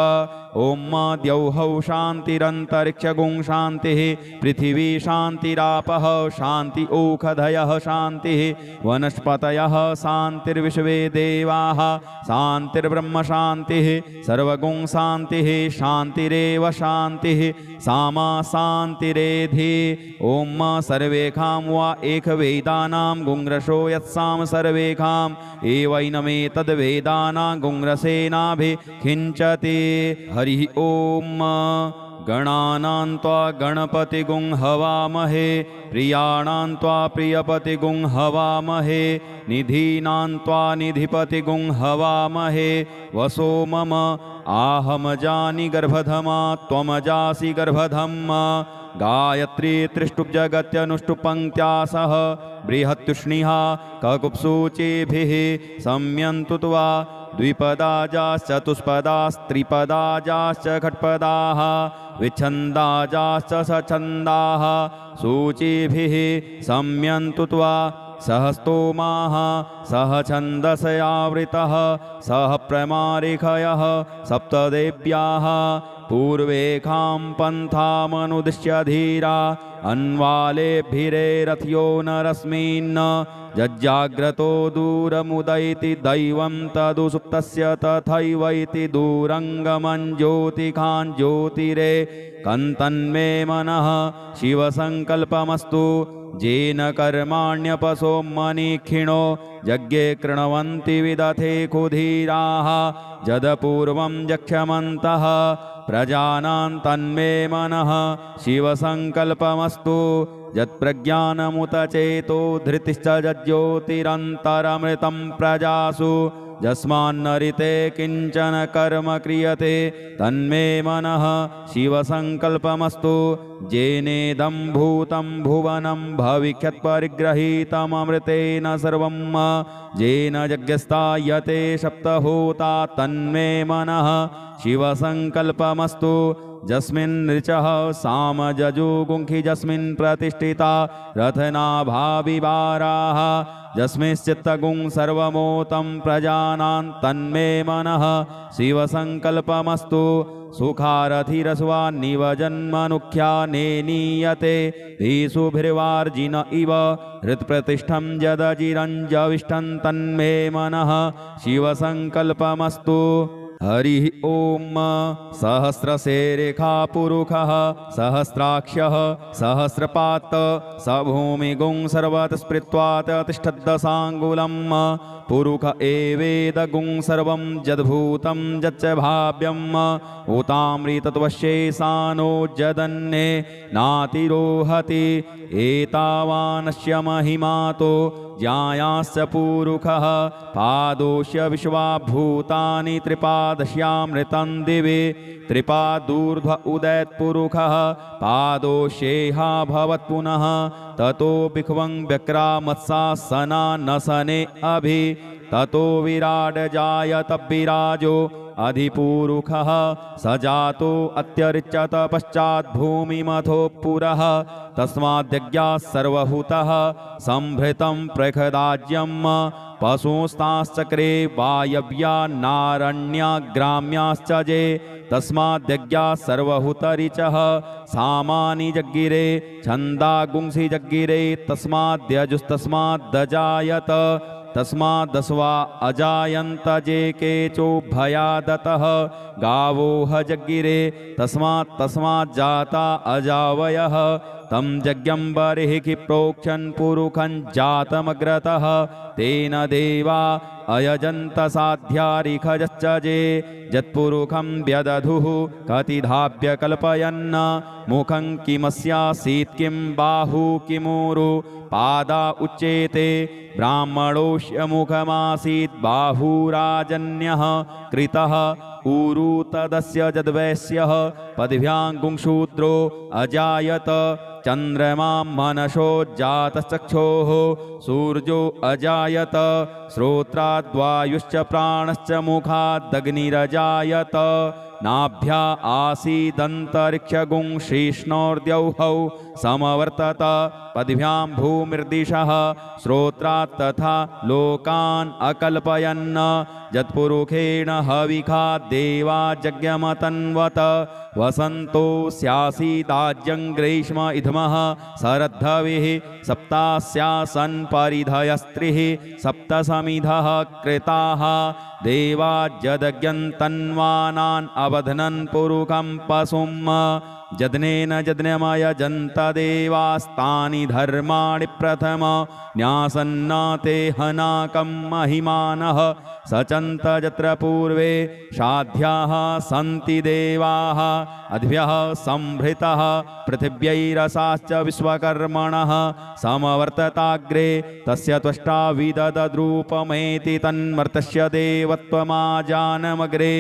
ॐ द्यौः शान्तिरन्तरिक्षगुं शान्तिः पृथिवी शान्तिरापः शान्ति ओषधयः शान्तिः वनस्पतयः शान्तिर्विश्वे देवाः शान्तिर्ब्रह्म शान्तिः सर्वगुं शान्तिः शान्तिरेव शान्तिः सामा शान्तिरेधि ॐ सर्वेखां वा एकवेदानां गुङ्रशो यत्साम सर्वेखाम् एवैनमेतद्वेदानां गुङ्रसेनाभिखिञ्चति हरिः ॐ गणानां त्वा गणपतिगुं हवामहे प्रियाणां त्वा प्रियपतिगुं हवामहे निधीनां त्वा निधिपतिगुं हवामहे वसो मम आहमजानि गर्भधमा त्वमजासि गर्भधम्मा गायत्री त्रिष्टुप्जगत्यनुष्टुपङ्क्त्या सह बृहत्युष्णिः ककुप्सूचिभिः सम्यन्तु त्वा द्विपदाजाश्चतुष्पदास्त्रिपदाजाश्च खट्पदाः विच्छन्दाजाश्च सछन्दाः सूचिभिः सम्यन्तु त्वा सहस्तोमाः सह छन्दसयावृतः सह प्रमारिखयः सप्तदेव्याः पूर्वेखां पन्थामनुदिश्य धीरा अन्वालेभिरेरथ्यो नरस्मिन् जज्जाग्रतो दूरमुदयति दैवं तदुसुप्तस्य तथैवैति दूरङ्गमं ज्योतिखां ज्योतिरे कन्तन्मे मनः शिवसङ्कल्पमस्तु येन कर्माण्यपसो मनीक्षिणो यज्ञे कृण्वन्ति विदथे कुधीराः यदपूर्वं यक्षमन्तः प्रजानां तन्मे मनः शिवसङ्कल्पमस्तु यत्प्रज्ञानमुत चेतो धृतिश्च यज्ज्योतिरन्तरमृतं प्रजासु यस्मान्नरिते किञ्चन कर्म क्रियते तन्मे मनः शिवसङ्कल्पमस्तु येनेदं भूतं भुवनं भविष्यत्परिगृहीतममृतेन सर्वं येन यज्ञस्तायते सप्तहोता तन्मे मनः शिवसङ्कल्पमस्तु यस्मिन् ऋचः सामजजुगुंखि यस्मिन् प्रतिष्ठिता रथनाभाविवाराः यस्मिंश्चित्तगुं सर्वमोतं प्रजानां तन्मे मनः शिवसङ्कल्पमस्तु सुखारथिरस्वान्निव जन्मनुख्या नेनीयते धीसुभिर्वार्जिन इव हृत्प्रतिष्ठं यदजिरञ्जविष्ठं तन्मे मनः शिवसङ्कल्पमस्तु हरिः ॐ सहस्रशेरेखा पुरुषः सहस्राक्षः सहस्रपात् स भूमिगुं सर्वतः स्पृत्वा तिष्ठद्दशाङ्गुलम् पुरुष एवेदगुं सर्वं यद्भूतं यच्च भाव्यम् उतामृतत्वशेषानो जदन्ये नातिरोहति एतावानस्य महिमातो ज्यायाश्च पुरुषः पादोष्य विश्वाभूतानि त्रिपादश्यामृतं दिवि त्रिपादूर्ध्व उदयत्पुरुषः पादोष्येहा भवत्पुनः ततो बिख्वं व्यक्रामत्सासना नसने अभि ततो विराड जायत विराजो अधिपूरुखः स जातो अत्यर्चत पश्चात् भूमिमथो पुरः तस्माद्यज्ञाः सर्वभूतः संभृतं प्रखदाज्यम् पशुस्ताश्चक्रे वायव्या नारण्या ग्राम्याश्च जे तस्माद्यज्ञाः सर्वभूतरिचः सामानि जग्गिरे छन्दागुंसि जग्गिरे तस्माद्यजुस्तस्माद्दजायत तस्मादस्वा अजायन्त जे केचोभयादतः गावोह जग्गिरे तस्माज्जाता अजावयः तं यज्ञं बर्हिः प्रोक्षन् पुरुखं जातमग्रतः तेन देवा अयजन्त साध्यारिखजश्च जे यत्पुरुखं व्यदधुः कतिधाभ्य कल्पयन् मुखं किमस्यासीत् किं बाहु किमूरु पादा उच्येते ब्राह्मणोऽस्य मुखमासीत् बाहुराजन्यः कृतः ऊरु तदस्य जद्वैश्यः पद्भ्याङ्गुंशूद्रो अजायत चन्द्रमा मनसो जातश्चक्षोः सूर्यो अजायत श्रोत्राद्वायुश्च प्राणश्च मुखादग्निरजायत नाभ्या आसीदन्तरिक्षगुं श्रीष्णोर्द्यौहौ समवर्तत पद्भ्यां भूमिर्दिशः श्रोत्रात् तथा लोकान् अकल्पयन् यत्पुरुखेण हविखा देवा यज्ञमतन्वत वसन्तो स्यासीदाज्यं ग्रीष्म इध्मः शरद्धविः सप्तास्यासन् परिधयस्त्रिः सप्तसमिधः कृताः देवा यदज्ञन्तन्वानान् अवध्नन् पुरुखं पशुं जज्ञेन जज्ञमयजन्त देवास्तानि धर्माणि प्रथम न्यासन्न ते हनाकं महिमानः सचन्त यत्र पूर्वे साध्याः सन्ति देवाः अद्भ्यः संभृतः पृथिव्यैरसाश्च विश्वकर्मणः समवर्तताग्रे तस्य त्वष्टा विददद्रूपमेति तन्मर्तस्य देवत्वमाजानमग्रे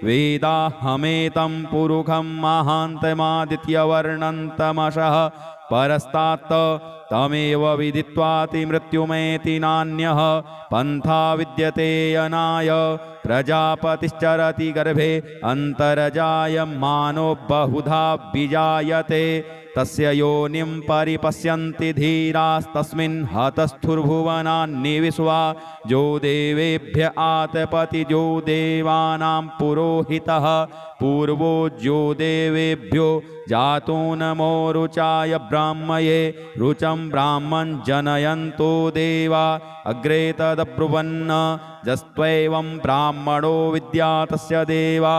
वेदाहमेतं पुरुखं महान्तमादित्यवर्णन्तमशः परस्तात् तमेव विदित्वाति मृत्युमेति नान्यः पन्था विद्यते अनाय प्रजापतिश्चरति गर्भे अन्तर्जायमानो बहुधा विजायते तस्य योनिं परिपश्यन्ति धीरास्तस्मिन् हतस्थुर्भुवनानि विश्वा जो देवेभ्य आतपति जो देवानां पुरोहितः पूर्वो जो देवेभ्यो जातो नमो रुचाय ब्राह्मये रुचं ब्राह्मं जनयन्तो देवा अग्रे तदब्रुवन् जस्त्वैवं ब्राह्मणो विद्या तस्य देवा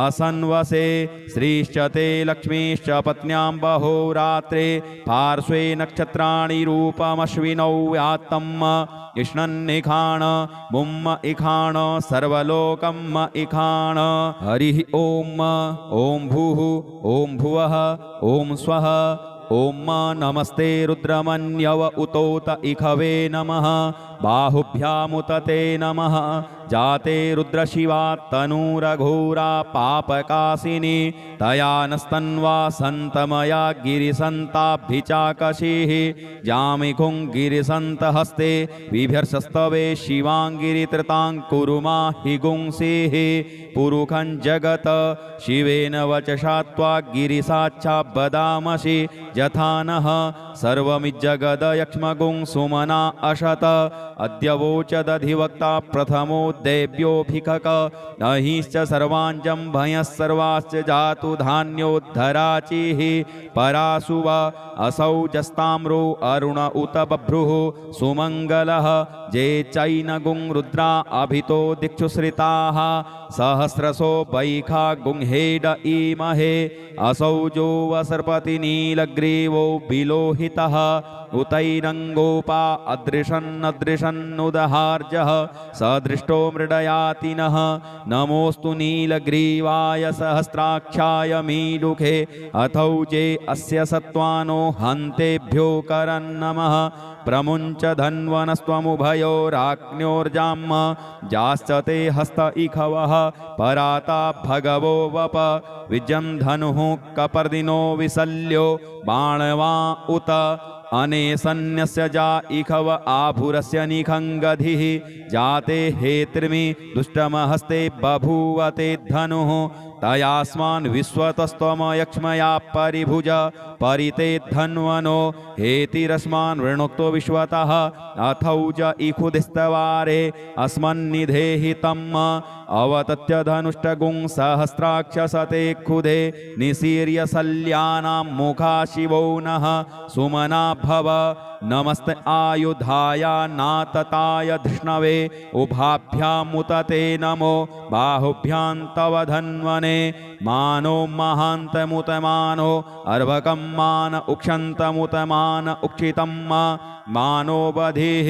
असन्वसे श्रीश्च ते लक्ष्मीश्च पत्न्यां बहोरात्रे पार्श्वे नक्षत्राणि रूपमश्विनौ व्यात्तम् इष्णन्निखाण मुम्म इखाण सर्वलोकम् इखाण हरिः ॐ भूः ॐ भुवः ॐ स्वः ॐ नमस्ते रुद्रमन्यव उतोत इखवे नमः बाहुभ्यामुत ते नमः जाते रुद्रशिवा तनूरघोरा पापकाशिनी तया नस्तन्वा सन्तमया गिरिसन्ताभिचाकशीः जामिखुं गिरिसन्तहस्ते बिभर्षस्तवे शिवाङ्गिरितृताङ्कुरुमा हि गुंसीः पुरुखं जगत शिवेन वचसा त्वा गिरिसाच्छाबदामसि यथा नः सर्वमिज्जगदयक्ष्मगुं सुमना अशत अद्य वोचदधिवक्ता प्रथमो देव्योऽभिकक अहिश्च सर्वाञ्जं भयः सर्वाश्च जातु धान्योद्धराचिः पराशुव असौ जस्ताम्रो अरुण उत बभ्रुः सुमङ्गलः जे चैनगुं रुद्रा अभितो दिक्षुश्रिताः सहस्रशो वैखा गुंहेड ईमहे असौ जो वसर्पति नीलग्रीवो विलोहितः उतैरङ्गोपा अदृशन्नदृशन्नुदहार्जः सदृष्टो मृडयातिनः नमोऽस्तु नीलग्रीवाय सहस्राक्षाय मीडुखे अथौजे अस्य सत्त्वानो हन्तेभ्यो करन्नमः प्रमुञ्च धन्वनस्त्वमुभयोराज्ञोर्जाम् जाश्च ते हस्त इखवः पराता भगवो वप विजं धनुः कपर्दिनो विशल्यो बाणवा उत अनेसन्यस्य जा इखव आभुरस्य निखङ्गधिः जाते हेत्रिमि दुष्टमहस्ते बभूवते धनुः तयास्मान् विश्वतस्त्वमयक्ष्मया परिभुज परिते धन्वनो हेतिरस्मान् वृणोक्तो विश्वतः अथौज इखुदिस्तवारे अस्मन्निधेहि तम् अवतत्य धनुष्टगुं सहस्राक्षसते खुदे निसीर्य सल्यानां मुखा शिवो नः सुमना भव नमस्ते आयुधाय नातताय धृष्णवे उभाभ्यामुतते नमो बाहुभ्यां तव धन्वने मानो महान्तमुतमानो अर्भकं मान उक्षन्तमुतमान उक्षितं मानो बधिः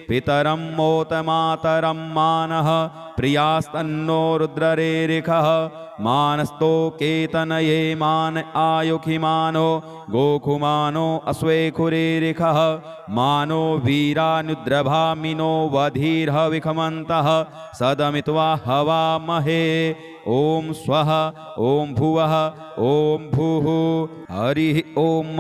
पितरं मोतमातरं मानः प्रियास्तन्नो रुद्ररेरिखः मानस्तो केतनये मान आयुखिमानो गोखुमानो अश्वेखुरेरिखः मानो वीरानुद्रभामिनो वधीर्ह विखमन्तः सदमित्वा हवामहे ओम स्वः ओम भुवः ओम भूः हरिः ओम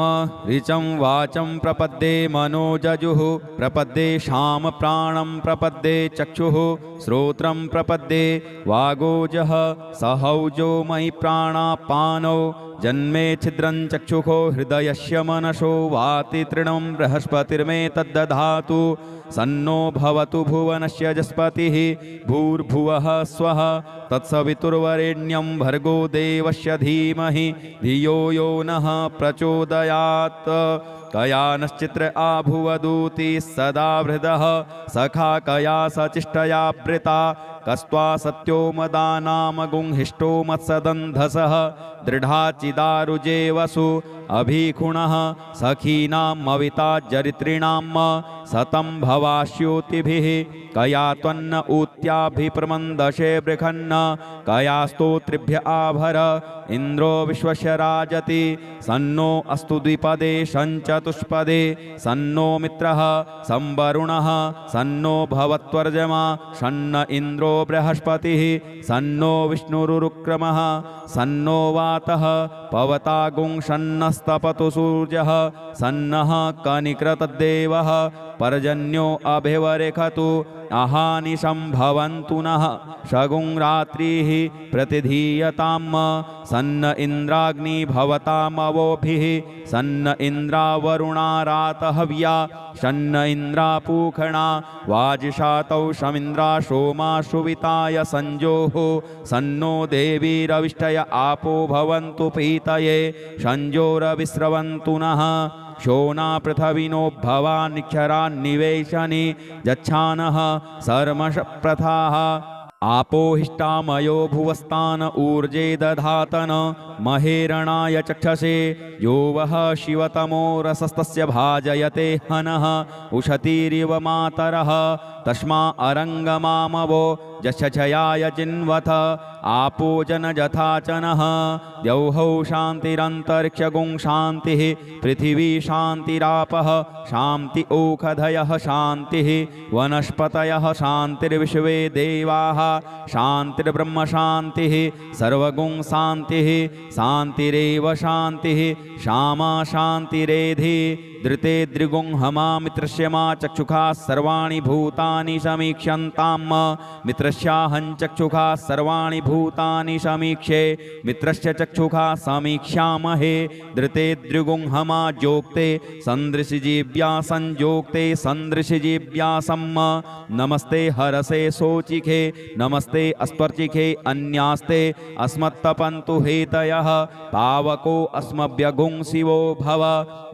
ऋचं वाचं प्रपद्ये मनोजजुः प्रपद्ये शाम प्राणं प्रपद्ये चक्षुः श्रोत्रं प्रपद्ये वागोजः सहौजो मयि प्राणापानौ जन्मे छिद्रं चक्षुषो हृदयस्य मनसो वाति तृणं बृहस्पतिर्मे तद्दधातु सन्नो भवतु भुवनस्य जस्पतिः भूर्भुवः स्वः तत्सवितुर्वरेण्यं भर्गो देवस्य धीमहि धियो यो नः प्रचोदयात् कया नश्चित्र आभुवदूति सदा हृदः सखा कया सचिष्टया वृता कस्त्वा सत्यो मदानामगुंहिष्टो मत्सदन्धसः दृढाचिदारुजे वसु अभिखुणः सखीनामविता जरित्रीणां सतं भवास्योतिभिः कया त्वन्न ऊत्याभिप्रमन्दशे बृखन्न कया स्तोत्रिभ्य आभर इन्द्रो विश्वस्य राजति सन्नो अस्तु द्विपदे सञ्चतुष्पदे सन्नो मित्रः संवरुणः सन्नो भवत्वर्जमा सन्न इन्द्रो बृहस्पतिः सन्नो विष्णुरुक्रमः सन्नो वातः पवतागुं सन्नस्तपतु सूर्यः सन्नः कनिकृतदेवः पर्जन्यो अभिवरेखतु अहानिशं भवन्तु नः शगुं रात्रिः प्रतिधीयताम् सन्न इन्द्राग्नि भवतामवोभिः सन्न इन्द्रावरुणा रातहव्या सन्न इन्द्रापूखणा वाजिषातौ शमिन्द्रा सोमा सुविताय संजोः सन्नो देवीरविष्टय आपो भवन्तु पीतये संजोरविस्रवन्तु नः शोना पृथविनो भवानिक्षरान्निवेशनि यच्छानः सर्मष प्रथाः आपोहिष्टामयो भुवस्तान ऊर्जे दधातन महेरणाय चक्षसे यो वः शिवतमो रसस्तस्य भाजयते हनः उशतीरिव मातरः तस्मा अरङ्गमामवो जशयाय जिन्वथ आपो जनजथाचनः द्यौहौ शान्तिरन्तरिक्षगुं शान्तिः पृथिवी शान्तिरापः शान्ति ओषधयः शान्तिः वनस्पतयः शान्तिर्विश्वे देवाः शान्तिर्ब्रह्म शान्तिः सर्वगुं शान्तिः शान्तिरेव शान्तिः श्यामा शान्तिरेधि धृते द्रिगुं हमा मित्रस्य मा चक्षुषा सर्वाणि भूतानि समीक्ष्यन्तां मित्रस्याहं चक्षुषा सर्वाणि भूतानि समीक्षे मित्रस्य चक्षुषा समीक्ष्यामहे धृते द्रिगुं हमा जोक्ते सन्दृशिजीव्या संजोक्ते सन्दृशिजीव्यासं नमस्ते हरसे शोचिखे नमस्ते अस्पर्चिखे अन्यास्ते अस्मत्तपन्तु हेतयः पावको अस्मभ्यगुं शिवो भव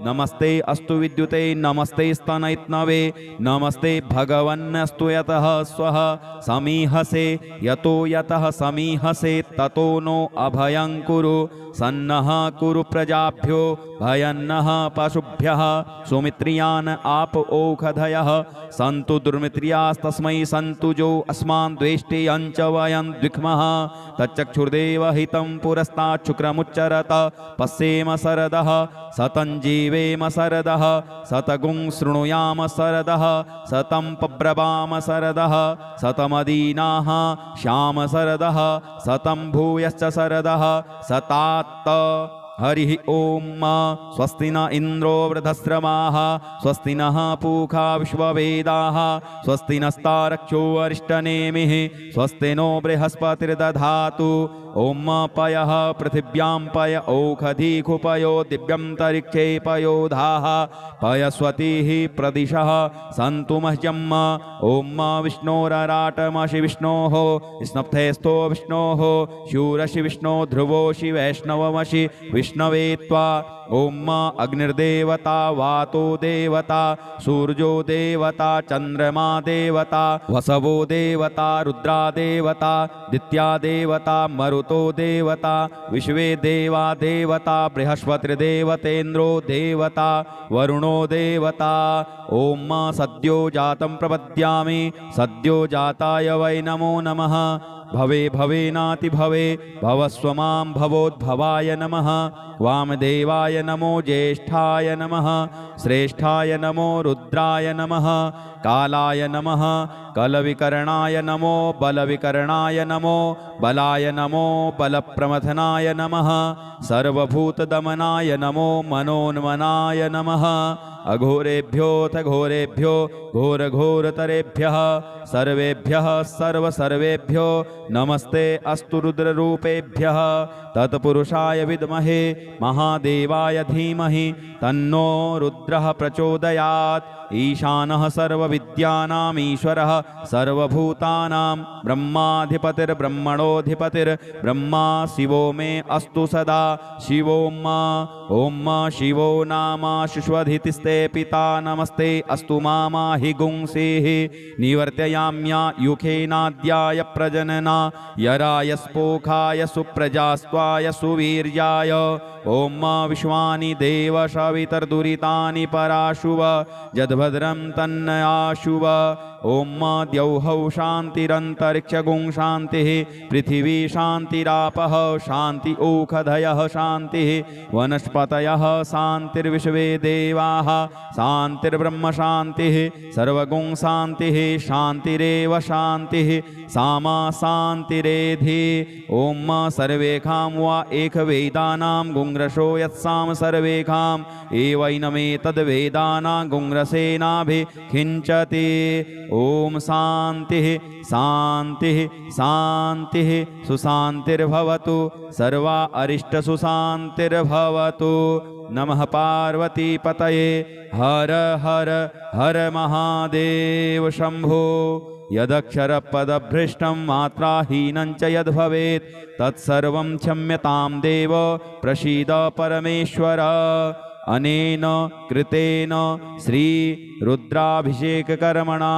नमस्ते अस्तु विद्युते नमस्ते स्तनैत्नवे नमस्ते भगवन्नस्तु यतः स्वः समीहसे यतो यतः समीहसे ततो नो अभयं कुरु सन्नः कुरु प्रजाभ्यो भयन्नः पशुभ्यः सुमित्रियान् आप ओषधयः सन्तु दुर्मित्रियास्तस्मै सन्तु जो अस्मान् द्वेष्टियं च वयं द्विक्मः तच्चक्षुर्देव हितं पुरस्तात् शुक्रमुच्चरत पश्येम शरदः सतं जीवेम शरदः शतगुं शृणुयाम शरदः शतं पब्रवाम शरदः शतमदीनाः श्याम शरदः शतं भूयश्च शरदः शतात् हरिः ॐ स्वस्ति न इन्द्रो वृधस्रवाः स्वस्ति नः पूषा विश्ववेदाः स्वस्ति नस्तारक्षो अरिष्टनेमिः स्वस्ति नो बृहस्पतिर्दधातु ॐ पयः पृथिव्यां पय ओषधीकुपयो दिव्यन्तरिक्षे पयोधाः पयस्वतीः प्रदिशः सन्तु मह्यम् ॐ विष्णोरराटमशि विष्णोः स्नप्थेस्थो विष्णोः शूरशि विष्णो ध्रुवोषि वैष्णवमशि विष्णवे त्वा ॐ अग्निर्देवता वातो देवता सूर्यो देवता चन्द्रमा देवता वसवो देवता रुद्रा देवता दित्या देवता मरुतो देवता विश्वे देवा देवता बृहस्पतिर्देवतेन्द्रो देवता वरुणो देवता ॐ सद्यो जातं प्रपद्यामि सद्यो जाताय वै नमो नमः भवे भवेनाति भवे भवस्व मां भवोद्भवाय नमः वामदेवाय नमो ज्येष्ठाय नमः श्रेष्ठाय नमो रुद्राय नमः कालाय नमः कलविकरणाय नमो बलविकरणाय नमो बलाय नमो बलप्रमथनाय नमः सर्वभूतदमनाय नमो मनोन्मनाय नमः अघोरेभ्योऽथ घोरेभ्यो घोरघोरतरेभ्यः सर्वेभ्यः सर्वसर्वेभ्यो नमस्ते अस्तु रुद्ररूपेभ्यः तत्पुरुषाय विद्महे महादेवाय धीमहि तन्नो रुद्रः प्रचोदयात् ईशानः सर्वविद्यानाम् ईश्वरः सर्वभूतानां ब्रह्माधिपतिर्ब्रह्मणोऽधिपतिर्ब्रह्मा शिवो मे अस्तु सदा शिवो ॐ शिवो नामाशुष्वधितिस्ते पिता नमस्ते अस्तु मामाहि गुंसेः निवर्तयाम्या युखेनाद्याय प्रजनना यराय स्पोखाय सुप्रजास्त्वाय सुवीर्याय ॐ विश्वानि देव सवितर्दुरितानि पराशुव यद्भद्रं तन्नयाशुव ॐ द्यौः शान्तिरन्तरिक्षगुं शान्तिः पृथिवी शान्तिरापः शान्ति ओषधयः शान्तिः वनस्पतयः शान्तिर्विश्वे देवाः शान्तिर्ब्रह्म शान्तिः सर्वगुं शान्तिः शान्तिरेव शान्तिः सामा शान्तिरेधि ॐ सर्वेषां वा एकवेदानां गुङ्रशो यत्साम सर्वेषाम् एवैनमेतद्वेदानां गुङ्रसेनाभिखिञ्चति ॐ शान्तिः शान्तिः शान्तिः सुशान्तिर्भवतु सर्वा अरिष्टसुशान्तिर्भवतु नमः पार्वतीपतये हर हर हर महादेव शम्भो यदक्षरपदभ्रष्टं मात्राहीनं च यद्भवेत् तत्सर्वं क्षम्यतां देव प्रसीद परमेश्वर अनेन कृतेन श्री रुद्राभिषेककर्मणा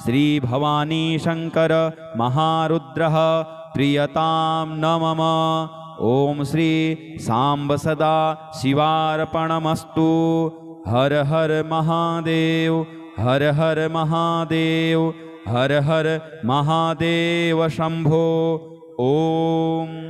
श्री भवानी शंकर महारुद्रः प्रियतां न मम ओम श्री सांब सदा शिवार्पणमस्तु हर हर महादेव हर हर महादेव हर हर महादेव शंभो ओम।